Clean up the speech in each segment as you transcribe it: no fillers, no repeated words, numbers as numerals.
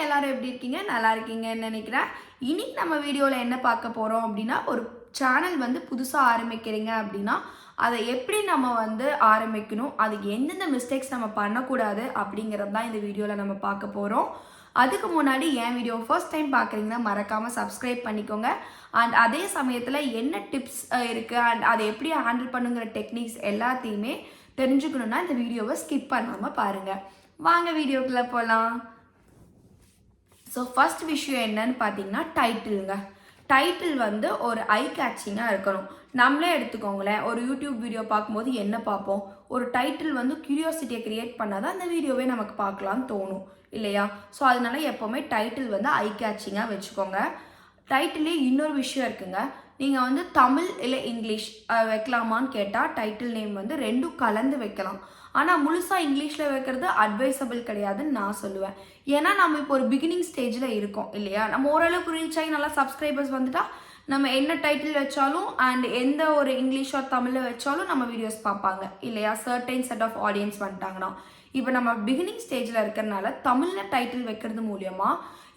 எல்லாரும் எப்படி இருக்கீங்க? நல்லா இருக்கீங்கன்னு நினைக்கிறேன். இன்னைக்கு நம்ம வீடியோவில் என்ன பார்க்க போகிறோம் அப்படின்னா, ஒரு சேனல் வந்து புதுசாக ஆரம்பிக்கிறீங்க அப்படின்னா, அதை எப்படி நம்ம வந்து ஆரம்பிக்கணும், அதுக்கு எந்தெந்த மிஸ்டேக்ஸ் நம்ம பண்ணக்கூடாது அப்படிங்கிறது தான் இந்த வீடியோவில் நம்ம பார்க்க போகிறோம். அதுக்கு முன்னாடி என் வீடியோ ஃபர்ஸ்ட் டைம் பார்க்குறீங்கன்னா மறக்காமல் சப்ஸ்கிரைப் பண்ணிக்கோங்க. அண்ட் அதே சமயத்தில் என்ன டிப்ஸ் இருக்குது அண்ட் அதை எப்படி ஹேண்டில் பண்ணுங்கிற டெக்னிக்ஸ் எல்லாத்தையுமே தெரிஞ்சுக்கணுன்னா இந்த வீடியோவை ஸ்கிப் பண்ணாமல் பாருங்கள். வாங்க வீடியோக்குள்ளே போகலாம். ஸோ ஃபர்ஸ்ட் விஷயம் என்னன்னு பார்த்தீங்கன்னா டைட்டிலுங்க. டைட்டில் வந்து ஒரு ஐ கேட்சிங்காக இருக்கணும். நம்மளே எடுத்துக்கோங்களேன், ஒரு யூடியூப் வீடியோ பார்க்கும்போது என்ன பார்ப்போம், ஒரு டைட்டில் வந்து க்யூரியாசிட்டியை க்ரியேட் பண்ணால் தான் அந்த வீடியோவே நமக்கு பார்க்கலான்னு தோணும் இல்லையா? ஸோ அதனால எப்போவுமே டைட்டில் வந்து ஐ கேட்சிங்காக வச்சுக்கோங்க. டைட்டிலே இன்னொரு விஷயம் இருக்குங்க. நீங்கள் வந்து தமிழ் இல்லை இங்கிலீஷ் வைக்கலாமான்னு கேட்டால் டைட்டில் நேம் வந்து ரெண்டும் கலந்து வைக்கலாம். ஆனால் முழுசாக இங்கிலீஷில் வைக்கிறது அட்வைசபிள் கிடையாதுன்னு நான் சொல்லுவேன். ஏன்னா நம்ம இப்போ ஒரு பிகினிங் ஸ்டேஜில் இருக்கோம் இல்லையா? நம்ம ஓரளவுக்கு ரீச் ஆகி நல்லா சப்ஸ்கிரைபர்ஸ் வந்துட்டால் நம்ம என்ன டைட்டில் வச்சாலும் அண்ட் எந்த ஒரு இங்கிலீஷ் ஆர் தமிழில் வச்சாலும் நம்ம வீடியோஸ் பார்ப்பாங்க இல்லையா? சர்டைன் செட் ஆஃப் ஆடியன்ஸ் வந்துட்டாங்கன்னா. இப்போ நம்ம பிகினிங் ஸ்டேஜில் இருக்கிறனால தமிழில் டைட்டில் வைக்கிறது மூலியமா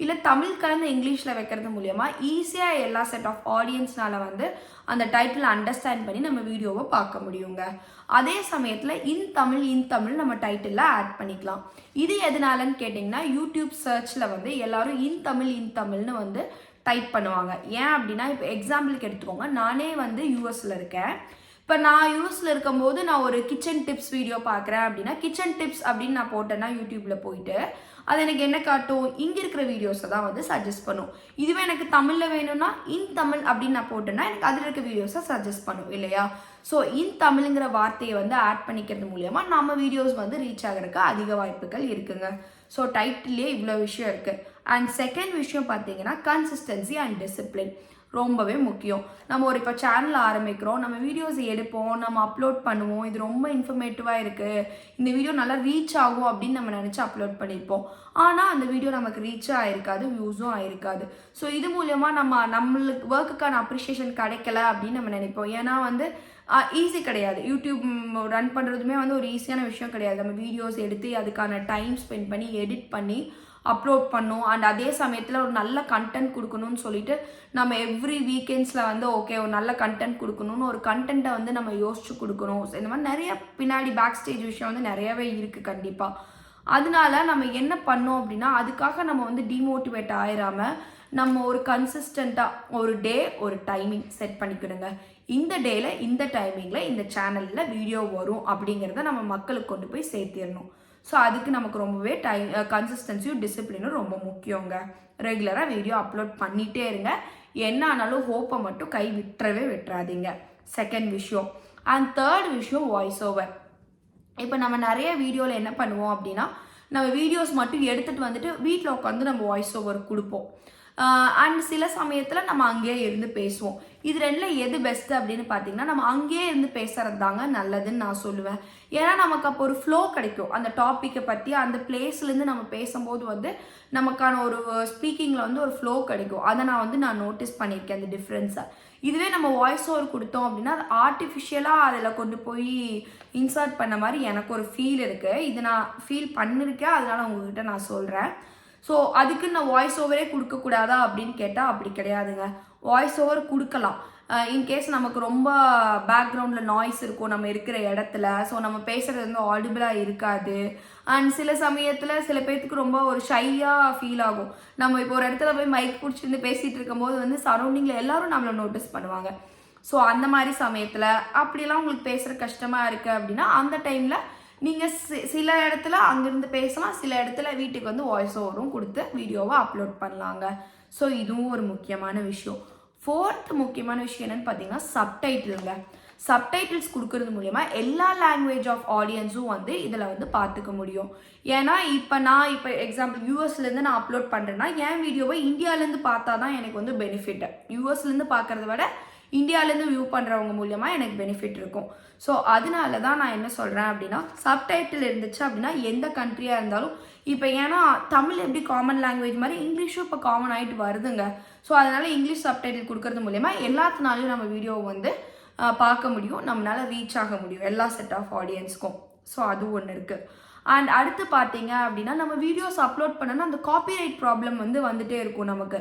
இல்லை தமிழ் கலந்து இங்கிலீஷில் வைக்கிறது மூலியமா ஈஸியாக எல்லா செட் ஆஃப் ஆடியன்ஸ்னால வந்து அந்த டைட்டில் அண்டர்ஸ்டாண்ட் பண்ணி நம்ம வீடியோவை பார்க்க முடியுங்க. அதே சமயத்தில் இன் தமிழ் நம்ம டைட்டிலில் ஆட் பண்ணிக்கலாம். இது எதனாலன்னு கேட்டிங்கன்னா, யூடியூப் சர்ச்சில் வந்து எல்லாரும் இன் தமிழ்னு வந்து டைப் பண்ணுவாங்க. ஏன் அப்படின்னா, இப்போ எக்ஸாம்பிளுக்கு எடுத்துக்கோங்க, நானே வந்து யூஎஸில் இருக்கேன். இப்போ நான் யூஎஸில் இருக்கும்போது நான் ஒரு கிச்சன் டிப்ஸ் வீடியோ பார்க்குறேன் அப்படின்னா, கிச்சன் டிப்ஸ் அப்படின்னு நான் போட்டேன்னா யூடியூப்பில் போயிட்டு அது எனக்கு என்ன காட்டும், இங்கே இருக்கிற வீடியோஸை தான் வந்து சஜஸ்ட் பண்ணும். இதுவே எனக்கு தமிழில் வேணும்னா இன் தமிழ் அப்படின்னு நான் போட்டேன்னா எனக்கு அதில் இருக்க வீடியோஸை சஜஸ்ட் பண்ணும் இல்லையா? ஸோ இன் தமிழுங்கிற வார்த்தையை வந்து ஆட் பண்ணிக்கிறது மூலயமா நம்ம வீடியோஸ் வந்து ரீச் ஆகிறதுக்கு அதிக வாய்ப்புகள் இருக்குங்க. ஸோ டைட்டிலே இவ்வளோ விஷயம் இருக்குது. அண்ட் செகண்ட் விஷயம் பார்த்தீங்கன்னா கன்சிஸ்டன்சி அண்ட் டிசிப்ளின் ரொம்பவே முக்கியம். நம்ம ஒரு இப்போ சேனல் ஆரம்பிக்கிறோம், நம்ம வீடியோஸ் எடுப்போம், நம்ம அப்லோட் பண்ணுவோம், இது ரொம்ப இன்ஃபர்மேட்டிவாக இருக்குது, இந்த வீடியோ நல்லா ரீச் ஆகும் அப்படின்னு நம்ம நினச்சி அப்லோட் பண்ணியிருப்போம். ஆனால் அந்த வீடியோ நமக்கு ரீச்சும் ஆயிருக்காது, வியூஸும் ஆயிருக்காது. ஸோ இது மூலமாக நம்மளுக்கு ஒர்க்குக்கான அப்ரிஷியேஷன் கிடைக்கல அப்படின்னு நம்ம நினைப்போம். ஏன்னா வந்து ஈஸி கிடையாது. யூடியூப் ரன் பண்ணுறதுமே வந்து ஒரு ஈஸியான விஷயம் கிடையாது. நம்ம வீடியோஸ் எடுத்து அதுக்கான டைம் ஸ்பெண்ட் பண்ணி எடிட் பண்ணி அப்லோட் பண்ணணும். அண்ட் அதே சமயத்தில் ஒரு நல்ல கண்டென்ட் கொடுக்கணும்னு சொல்லிட்டு நம்ம எவ்ரி வீக்கெண்ட்ஸில் வந்து ஓகே ஒரு நல்ல கண்டென்ட் கொடுக்கணும்னு ஒரு கண்டென்ட்டை வந்து நம்ம யோசிச்சு கொடுக்கணும். இந்த மாதிரி நிறைய பின்னாடி பேக் ஸ்டேஜ் விஷயம் வந்து நிறையவே இருக்குது கண்டிப்பாக. அதனால நம்ம என்ன பண்ணோம் அப்படின்னா, அதுக்காக நம்ம வந்து டிமோட்டிவேட் ஆயிடாமல் நம்ம ஒரு கன்சிஸ்டண்ட்டாக ஒரு டே ஒரு டைமிங் செட் பண்ணிக்கணுங்க. இந்த டேல இந்த டைமிங்கில் இந்த சேனலில் வீடியோ வரும் அப்படிங்கிறத நம்ம மக்களுக்கு கொண்டு போய் சேர்த்திடணும். ஸோ அதுக்கு நமக்கு ரொம்பவே கன்சிஸ்டன்சியும் டிசிப்ளினும் ரொம்ப முக்கியங்க. ரெகுலராக வீடியோ அப்லோட் பண்ணிகிட்டே இருங்க. என்ன ஆனாலும் ஹோப்பை மட்டும் கை விட்டுறாதீங்க. செகண்ட் விஷயம். அண்ட் தேர்ட் விஷயம் வாய்ஸ் ஓவர். இப்போ நம்ம நிறைய வீடியோவில் என்ன பண்ணுவோம் அப்படின்னா, நம்ம வீடியோஸ் மட்டும் எடுத்துகிட்டு வந்துட்டு வீட்டில் உட்காந்து நம்ம வாய்ஸ் ஓவர் கொடுப்போம். அண்ட் சில சமயத்தில் நம்ம அங்கேயே இருந்து பேசுவோம். இது ரெண்டில் எது பெஸ்ட்டு அப்படின்னு பார்த்தீங்கன்னா, நம்ம அங்கேயே இருந்து பேசுகிறது தாங்க நல்லதுன்னு நான் சொல்லுவேன். ஏன்னா நமக்கு அப்போ ஒரு ஃப்ளோ கிடைக்கும். அந்த டாப்பிக்கை பற்றி அந்த பிளேஸ்லேருந்து நம்ம பேசும்போது வந்து நமக்கான ஒரு ஸ்பீக்கிங்கில் வந்து ஒரு ஃப்ளோ கிடைக்கும். அதை நான் நோட்டீஸ் பண்ணியிருக்கேன் அந்த டிஃப்ரென்ஸை. இதுவே நம்ம வாய்ஸ் ஓவர் கொடுத்தோம் அப்படின்னா அது ஆர்டிஃபிஷியலாக அதில் கொண்டு போய் இன்சர்ட் பண்ண மாதிரி எனக்கு ஒரு ஃபீல் இருக்குது. இது நான் ஃபீல் பண்ணியிருக்கேன், அதனால் உங்ககிட்ட நான் சொல்கிறேன். ஸோ அதுக்கு நான் வாய்ஸ் ஓவரே கொடுக்கக்கூடாதா அப்படின்னு கேட்டால் அப்படி கிடையாதுங்க. வாய்ஸ் ஓவர் கொடுக்கலாம். இன்கேஸ் நமக்கு ரொம்ப பேக்ரவுண்டில் நாய்ஸ் இருக்கும் நம்ம இருக்கிற இடத்துல, ஸோ நம்ம பேசுகிறது வந்து ஆடிபிளாக இருக்காது. அண்ட் சில சமயத்தில் சில பேர்த்துக்கு ரொம்ப ஒரு ஷையாக ஃபீல் ஆகும். நம்ம இப்போ ஒரு இடத்துல போய் மைக் பிடிச்சிருந்து பேசிகிட்டு இருக்கும்போது வந்து சரௌண்டிங்கில் எல்லோரும் நம்மளை நோட்டீஸ் பண்ணுவாங்க. ஸோ அந்த மாதிரி சமயத்தில் அப்படிலாம் உங்களுக்கு பேசுகிற கஷ்டமாக இருக்குது அப்படின்னா அந்த டைமில் நீங்கள் சில இடத்துல அங்கேருந்து பேசலாம், சில இடத்துல வீட்டுக்கு வந்து வாய்ஸ் ஓவரும் கொடுத்து வீடியோவை அப்லோட் பண்ணலாங்க. ஸோ இதுவும் ஒரு முக்கியமான விஷயம். ஃபோர்த் முக்கியமான விஷயம் என்னென்னு பார்த்தீங்கன்னா சப்டைட்டிலுங்க. சப்டைட்டில்ஸ் கொடுக்கறது மூலயமா எல்லா லாங்குவேஜ் ஆஃப் ஆடியன்ஸும் வந்து இதில் வந்து பார்த்துக்க முடியும். ஏன்னா இப்போ எக்ஸாம்பிள் யூஎஸ்லேருந்து நான் அப்லோட் பண்ணுறேன்னா என் வீடியோவை இந்தியாவிலேருந்து பார்த்தா தான் எனக்கு வந்து பெனிஃபிட்டு. யூஎஸ்லேருந்து பார்க்குறத விட இந்தியாவிலேருந்து வியூ பண்ணுறவங்க மூலியமாக எனக்கு பெனிஃபிட் இருக்கும். ஸோ அதனால தான் நான் என்ன சொல்கிறேன் அப்படின்னா, சப்டைட்டில் இருந்துச்சு அப்படின்னா எந்த கண்ட்ரியாக இருந்தாலும் இப்போ ஏன்னா தமிழ் எப்படி காமன் லாங்குவேஜ் மாதிரி இங்கிலீஷும் இப்போ காமன் ஆகிட்டு வருதுங்க. ஸோ அதனால் இங்கிலீஷ் சப்டைட்டில் கொடுக்கறது மூலயமா எல்லாத்தினாலையும் நம்ம வீடியோவை வந்து பார்க்க முடியும், நம்மளால் ரீச் ஆக முடியும் எல்லா செட் ஆஃப் ஆடியன்ஸ்க்கும். ஸோ அது ஒன்று இருக்குது. அண்ட் அடுத்து பார்த்தீங்க அப்படின்னா நம்ம வீடியோஸ் அப்லோட் பண்ணனா அந்த காப்பிரைட் ப்ராப்ளம் வந்து வந்துட்டே இருக்கும் நமக்கு.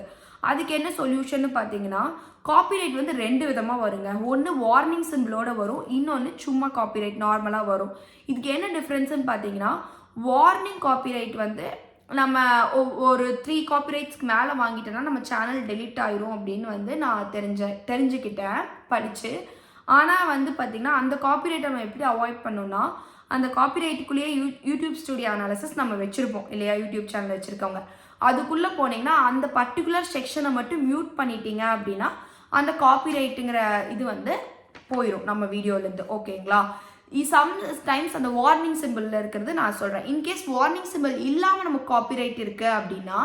அதுக்கு என்ன சொல்யூஷன் பார்த்தீங்கன்னா, காப்பிரைட் வந்து 2 விதமாக வருங்க. ஒன்று வார்னிங் சிம்பிளோட வரும், இன்னொன்று சும்மா காப்பிரைட் நார்மலாக வரும். இதுக்கு என்ன டிஃப்ரென்ஸ்ன்னு பார்த்தீங்கன்னா, வார்னிங் காப்பிரைட் வந்து நம்ம ஒரு 3 காப்பிரைட்ஸ்க்கு மேலே வாங்கிட்டோன்னா நம்ம சேனல் டெலீட் ஆயிரும் அப்படின்னு வந்து நான் தெரிஞ்சுக்கிட்டேன் படித்து. ஆனால் வந்து பார்த்திங்கன்னா அந்த காப்பிரைட் நம்ம எப்படி அவாய்ட் பண்ணோம்னா, அந்த காப்பிரைட்டுக்குள்ளேயே யூடியூப் ஸ்டுடியோ அனாலிசிஸ் நம்ம வச்சுருப்போம் இல்லையா, யூடியூப் சேனல் வச்சுருக்கவங்க. அதுக்குள்ளே போனீங்கன்னா அந்த பர்டிகுலர் செக்ஷனை மட்டும் மியூட் பண்ணிட்டீங்க அப்படின்னா அந்த காப்பிரைட்டுங்கிற இது வந்து போயிடும் நம்ம வீடியோலேருந்து. ஓகேங்களா? சம்டைம்ஸ் அந்த வார்னிங் சிம்பிளில் இருக்கிறது நான் சொல்கிறேன். இன்கேஸ் வார்னிங் சிம்பிள் இல்லாமல் நமக்கு காப்பிரைட் இருக்குது அப்படின்னா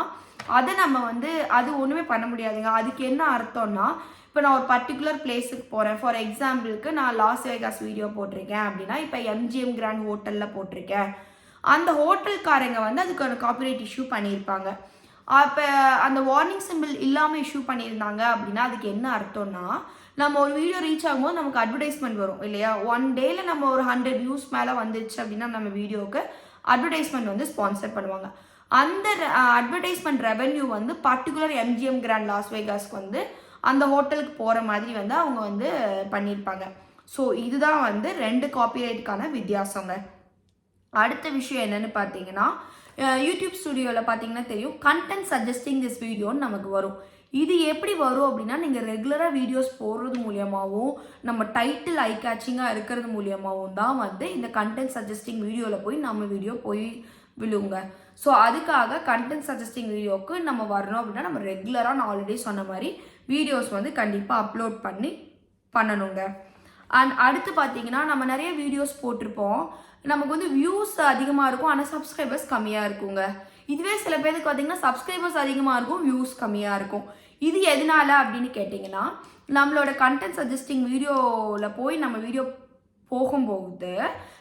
அதை நம்ம வந்து அது ஒன்றுமே பண்ண முடியாதுங்க. அதுக்கு என்ன அர்த்தம்னா, இப்போ நான் ஒரு பர்டிகுலர் பிளேஸுக்கு போகிறேன். ஃபார் எக்ஸாம்பிளுக்கு நான் லாஸ் வேகாஸ் வீடியோ போட்டிருக்கேன் அப்படின்னா, இப்போ எம்ஜிஎம் கிராண்ட் ஹோட்டலில் போட்டிருக்கேன். அந்த ஹோட்டல்காரங்க வந்து அதுக்கான காப்பிரைட் இஷ்யூ பண்ணியிருப்பாங்க. அப்போ அந்த வார்னிங் சிம்பிள் இல்லாமல் இஷ்யூ பண்ணியிருந்தாங்க அப்படின்னா அதுக்கு என்ன அர்த்தம்னா, நம்ம ஒரு வீடியோ ரீச் ஆகும்போது நமக்கு அட்வர்டைஸ்மெண்ட் வரும் இல்லையா. 1 டேயில் நம்ம ஒரு 100 வியூஸ் மேலே வந்துச்சு அப்படின்னா நம்ம வீடியோவுக்கு அட்வர்டைஸ்மெண்ட் வந்து ஸ்பான்சர் பண்ணுவாங்க. அந்த அட்வர்டைஸ்மெண்ட் ரெவென்யூ வந்து பர்டிகுலர் எம்ஜிஎம் கிராண்ட் லாஸ் வேகாஸ்க்கு வந்து அந்த ஹோட்டலுக்கு போகிற மாதிரி வந்து அவங்க வந்து பண்ணியிருப்பாங்க. ஸோ இதுதான் வந்து 2 காப்பிரைட்டுக்கான வித்தியாசங்க. அடுத்த விஷயம் என்னென்னு பார்த்தீங்கன்னா, யூடியூப் ஸ்டுடியோவில் பார்த்தீங்கன்னா தெரியும், கண்டென்ட் சஜஸ்டிங் திஸ் வீடியோன்னு நமக்கு வரும். இது எப்படி வரும் அப்படின்னா, நீங்கள் ரெகுலராக வீடியோஸ் போடுறது மூலியமாகவும் நம்ம டைட்டில் ஐ கேச்சிங்காக இருக்கிறது மூலியமாகவும் தான் வந்து இந்த கண்டென்ட் சஜஸ்டிங் வீடியோவில் போய் நம்ம வீடியோ போய் விழுங்க. ஸோ அதுக்காக கண்டென்ட் சஜஸ்டிங் வீடியோவுக்கு நம்ம வரணும் அப்படின்னா நம்ம ரெகுலராக நான் ஆல்ரெடி சொன்ன மாதிரி வீடியோஸ் வந்து கண்டிப்பாக அப்லோட் பண்ணணுங்க. அண்ட் அடுத்து பார்த்தீங்கன்னா, நம்ம நிறைய வீடியோஸ் போட்டிருப்போம், நமக்கு வந்து வியூஸ் அதிகமாக இருக்கும் ஆனால் சப்ஸ்கிரைபர்ஸ் கம்மியாக இருக்குங்க. இதுவே சில பேருக்கு பார்த்தீங்கன்னா சப்ஸ்கிரைபர்ஸ் அதிகமாக இருக்கும், வியூஸ் கம்மியாக இருக்கும். இது எதனால அப்படின்னு கேட்டிங்கன்னா, நம்மளோட கண்டென்ட் சஜஸ்டிங் வீடியோவில் போய் நம்ம வீடியோ போகும்போது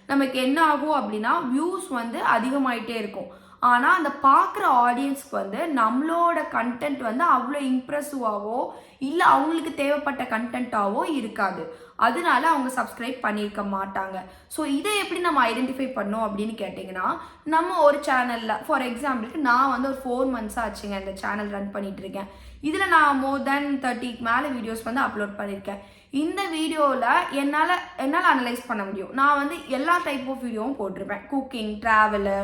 நமக்கு என்ன ஆகும் அப்படின்னா வியூஸ் வந்து அதிகமாயிட்டே இருக்கும். ஆனால் அந்த பார்க்குற ஆடியன்ஸ்க்கு வந்து நம்மளோட கண்டென்ட் வந்து அவ்வளோ இம்ப்ரெசிவாகவோ இல்லை அவங்களுக்கு தேவைப்பட்ட கண்டென்ட்டாவோ இருக்காது. அதனால அவங்க சப்ஸ்கிரைப் பண்ணியிருக்க மாட்டாங்க. ஸோ இதை எப்படி நம்ம ஐடென்டிஃபை பண்ணோம் அப்படின்னு கேட்டிங்கன்னா, நம்ம ஒரு சேனலில் ஃபார் எக்ஸாம்பிளுக்கு நான் வந்து ஒரு 4 months ஆச்சுங்க இந்த சேனல் ரன் பண்ணிகிட்டு இருக்கேன். இதில் நான் மோர் தென் 30க்கு மேலே வீடியோஸ் வந்து அப்லோட் பண்ணியிருக்கேன். இந்த வீடியோவில் என்னால் அனலைஸ் பண்ண முடியும். நான் வந்து எல்லா டைப் ஆஃப் வீடியோவும் போட்டிருப்பேன். குக்கிங், ட்ராவலு,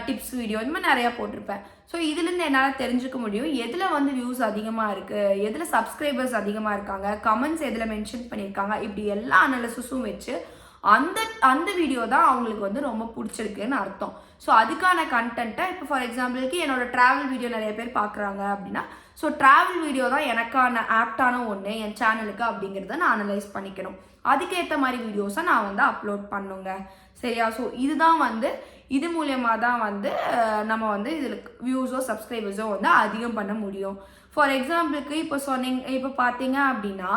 டிப்ஸ் வீடியோ, இந்த மாதிரி நிறையா போட்டிருப்பேன். ஸோ இதுலேருந்து என்னால் தெரிஞ்சுக்க முடியும் எதில் வந்து வியூஸ் அதிகமாக இருக்குது, எதில் சப்ஸ்கிரைபர்ஸ் அதிகமாக இருக்காங்க, கமெண்ட்ஸ் எதில் மென்ஷன் பண்ணியிருக்காங்க, இப்படி எல்லா அனாலிசிஸும் வச்சு அந்த வீடியோ தான் அவங்களுக்கு வந்து ரொம்ப பிடிச்சிருக்குன்னு அர்த்தம். ஸோ அதுக்கான கண்டென்ட்டை இப்போ ஃபார் எக்ஸாம்பிளுக்கு என்னோட ட்ராவல் வீடியோ நிறைய பேர் பார்க்குறாங்க அப்படின்னா, ஸோ ட்ராவல் வீடியோ தான் எனக்கான ஆப்டான ஒன்று என் சேனலுக்கு அப்படிங்கிறத நான் அனலைஸ் பண்ணிக்கணும். அதுக்கேற்ற மாதிரி வீடியோஸை நான் வந்து அப்லோட் பண்ணுங்க. சரியா? ஸோ இதுதான் வந்து இது மூலயமா தான் வந்து நம்ம வந்து இதில் வியூஸோ சப்ஸ்கிரைபர்ஸோ வந்து அதிகம் பண்ண முடியும். ஃபார் எக்ஸாம்பிளுக்கு இப்போ பார்த்தீங்க அப்படின்னா,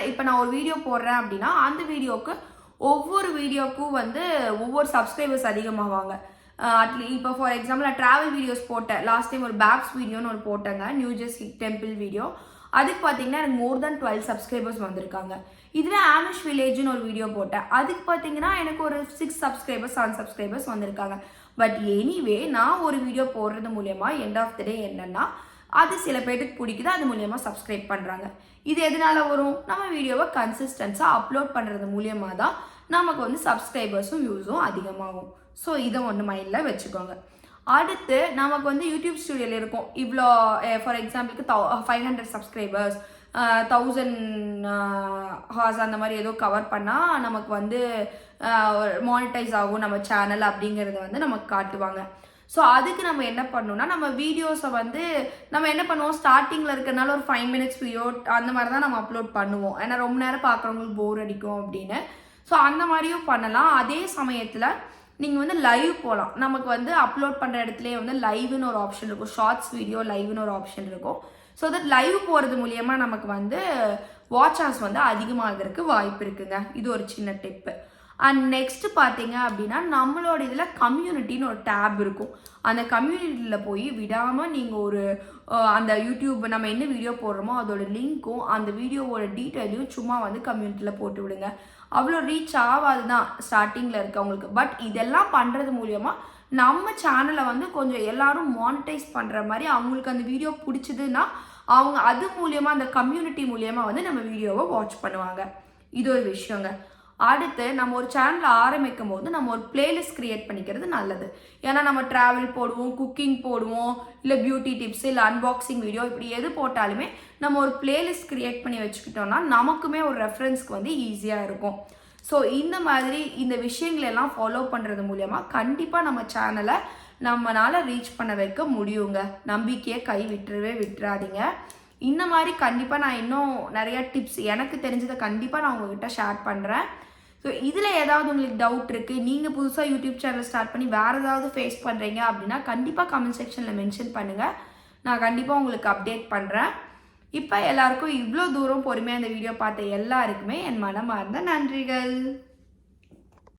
இப்போ நான் ஒரு வீடியோ போடுறேன் அப்படின்னா அந்த வீடியோவுக்கு ஒவ்வொரு வீடியோக்கும் வந்து ஒவ்வொரு சப்ஸ்கிரைபர்ஸ் அதிகமாவாங்க. இப்போ ஃபார் எக்ஸாம்பிள் நான் ட்ராவல் வீடியோஸ் போட்டேன். லாஸ்ட் டைம் ஒரு பேப்ஸ் வீடியோன்னு ஒரு போட்டேங்க, நியூ ஜெர்சி டெம்பிள் வீடியோ. அதுக்கு பார்த்தீங்கன்னா எனக்கு மோர் தென் 12 சப்ஸ்கிரைபர்ஸ் வந்திருக்காங்க. இதுவே ஆமிஷ் வில்லேஜ்னு ஒரு வீடியோ போட்டேன். அதுக்கு பார்த்தீங்கன்னா எனக்கு ஒரு 6 சப்ஸ்கிரைபர்ஸ் 7 சப்ஸ்கிரைபர்ஸ் வந்திருக்காங்க. பட் எனிவே நான் ஒரு வீடியோ போடுறது மூலயமா எண்ட் ஆஃப் த டே என்னன்னா அது சில பேருக்கு பிடிக்குது, அது மூலயமா சப்ஸ்கிரைப் பண்ணுறாங்க. இது எதனால வரும்? நம்ம வீடியோவை கன்சிஸ்டன்ஸாக அப்லோட் பண்ணுறது மூலியமாக தான் நமக்கு வந்து சப்ஸ்கிரைபர்ஸும் வியூஸும் அதிகமாகும். ஸோ இதை ஒன்று மைண்டில் வச்சுக்கோங்க. அடுத்து நமக்கு வந்து யூடியூப் ஸ்டுடியோவில் இருக்கும் இவ்வளோ ஃபார் எக்ஸாம்பிளுக்கு 500 சப்ஸ்கிரைபர்ஸ் 1000 ஹார்ஸ் அந்த மாதிரி ஏதோ கவர் பண்ணால் நமக்கு வந்து மானிட்டைஸ் ஆகும் நம்ம சேனல் அப்படிங்கிறத வந்து நமக்கு காட்டுவாங்க. ஸோ அதுக்கு நம்ம என்ன பண்ணணும்னா, நம்ம வீடியோஸை வந்து நம்ம என்ன பண்ணுவோம், ஸ்டார்டிங்கில் இருக்கிறனால ஒரு 5 minutes வீடியோ அந்த மாதிரி தான் நம்ம அப்லோட் பண்ணுவோம். ஏன்னா ரொம்ப நேரம் பார்க்குறவங்களுக்கு போர் அடிக்கும் அப்படின்னு. ஸோ அந்த மாதிரியும் பண்ணலாம். அதே சமயத்தில் நீங்கள் வந்து லைவ் போகலாம். நமக்கு வந்து அப்லோட் பண்ணுற இடத்துலேயே வந்து லைவ்னு ஒரு ஆப்ஷன் இருக்கும், ஷார்ட்ஸ் வீடியோ லைவ்னு ஒரு ஆப்ஷன் இருக்கும். ஸோ தட் லைவ் போகிறது மூலயமா நமக்கு வந்து வாட்ச் ஹவர்ஸ் வந்து அதிகமாகிறதுக்கு வாய்ப்பு இருக்குங்க. இது ஒரு சின்ன டிப்பு. அண்ட் நெக்ஸ்ட் பார்த்தீங்க அப்படின்னா, நம்மளோட இதில் கம்யூனிட்டின்னு ஒரு டேப் இருக்கும். அந்த கம்யூனிட்டியில் போய் விடாமல் நீங்கள் ஒரு அந்த யூடியூப் நம்ம என்ன வீடியோ போடுறோமோ அதோட லிங்க்கும் அந்த வீடியோவோட டீட்டெயிலையும் சும்மா வந்து கம்யூனிட்டியில் போட்டு விடுங்க. அவ்வளோ ரீச் ஆகாது தான் ஸ்டார்டிங்கில் இருக்கவங்களுக்கு. பட் இதெல்லாம் பண்ணுறது மூலியமாக நம்ம சேனலை வந்து கொஞ்சம் எல்லாரும் மானிட்டைஸ் பண்ணுற மாதிரி அவங்களுக்கு அந்த வீடியோ பிடிச்சதுன்னா அவங்க அது மூலியமாக அந்த கம்யூனிட்டி மூலியமாக வந்து நம்ம வீடியோவை வாட்ச் பண்ணுவாங்க. இது ஒரு விஷயங்க. அடுத்து நம்ம ஒரு சேனலை ஆரம்பிக்கும் போது நம்ம ஒரு பிளேலிஸ்ட் கிரியேட் பண்ணிக்கிறது நல்லது. ஏன்னா நம்ம ட்ராவல் போடுவோம், குக்கிங் போடுவோம், இல்லை பியூட்டி டிப்ஸ், இல்லை அன்பாக்சிங் வீடியோ, இப்படி எது போட்டாலுமே நம்ம ஒரு பிளேலிஸ்ட் கிரியேட் பண்ணி வச்சுக்கிட்டோம்னா நமக்குமே ஒரு ரெஃபரன்ஸ்க்கு வந்து ஈஸியாக இருக்கும். ஸோ இந்த மாதிரி இந்த விஷயங்களெல்லாம் ஃபாலோ பண்ணுறது மூலமாக கண்டிப்பாக நம்ம சேனலை நம்மளால் ரீச் பண்ண வைக்க முடியுங்க. நம்பிக்கையை கை விட்டுறாதீங்க. இந்த மாதிரி கண்டிப்பாக நான் இன்னும் நிறையா டிப்ஸ் எனக்கு தெரிஞ்சதை கண்டிப்பாக நான் உங்ககிட்ட ஷேர் பண்ணுறேன். ஸோ இதில் ஏதாவது உங்களுக்கு டவுட் இருக்குது, நீங்கள் புதுசாக யூடியூப் சேனல் ஸ்டார்ட் பண்ணி வேறு ஏதாவது ஃபேஸ் பண்ணுறீங்க அப்படின்னா கண்டிப்பாக கமெண்ட் செக்ஷனில் மென்ஷன் பண்ணுங்கள். நான் கண்டிப்பாக உங்களுக்கு அப்டேட் பண்ணுறேன். இப்போ எல்லாருக்கும் இவ்வளோ தூரம் பொறுமையாக இந்த வீடியோ பார்த்த எல்லாருக்குமே என் மனமார்ந்த நன்றிகள்.